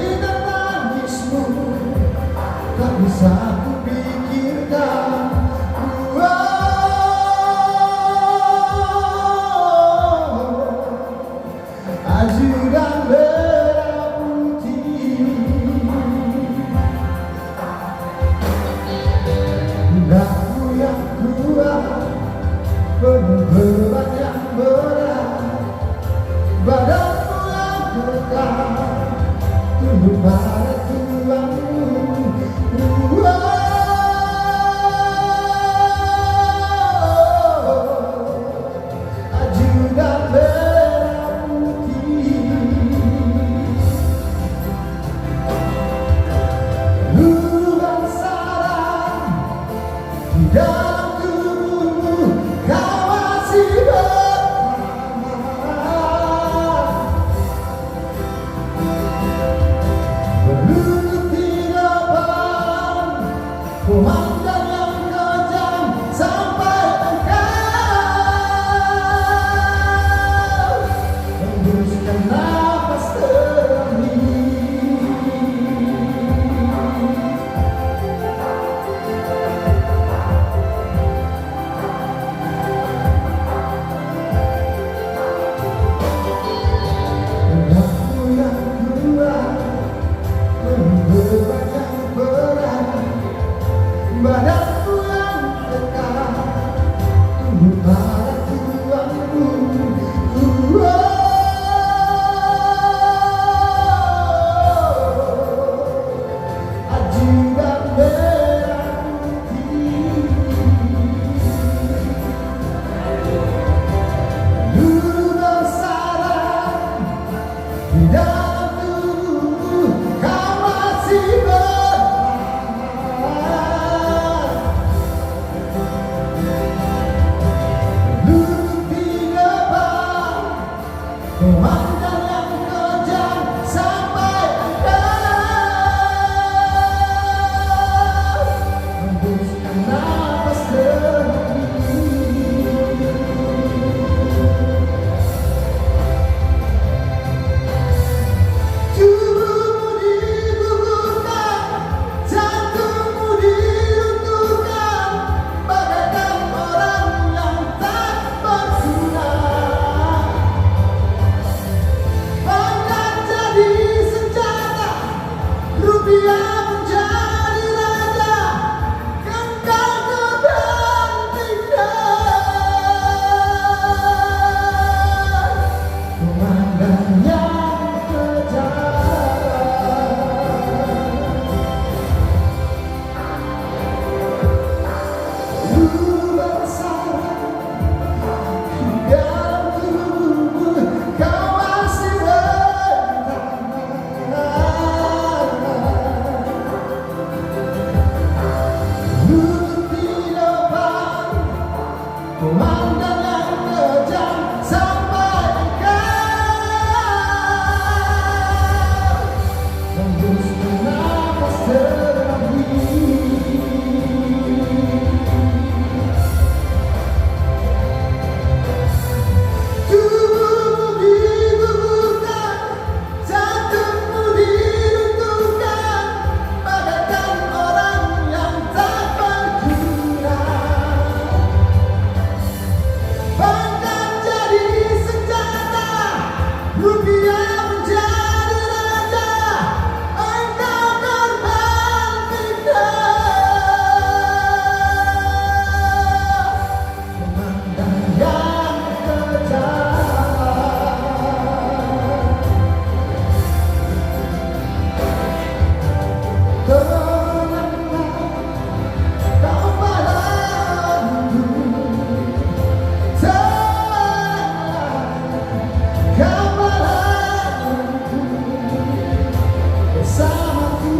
Cerita tangismu tak bisa kupikirkan. Ajudan merah putih, pundakmu yang kuat penuh beban yang berat, badanmu yang kekal tunduk pada Tuhanmu. Ajudan merah putih, lubang sarang di dalam tubuhmu, kau masih berlutut di depan komandan yang kejam sampai engkau hembuskan napas terakhir. Pundakmu yang kuat penuh beban yang berat, badanmu yang kekal tunduk pada Tuhanmu. Ajudan merah putih, lubang sarang di dalam tubuhmu, kau masih bertahan. Lutut di depan komandan yang kejam sampai engkau hembuskan napas terakhir. Tubuhmu digugurkan, jantungmu diruntuhkan, bagaikan orang yang tak bersunnah. Pangkat jadi senjata, rupiah menjadi raja, kengkang terbang pindah. Komandan yang kejam, lubang sarang di dalam tubuhmu, kau masih bertahan. Lutut di depan komandan yang kejam sampai engkau hembuskan napas terakhir. Tubuhmu digugurkan, jantungmu diruntuhkan, bagaikan orang yang tak berguna. Pangkat jadi senjata, rupiah menjadi raja, engkau terbang pindah. Komandan yang kejam, tenanglah kau padaku, tenanglah kau padaku, bersamaku.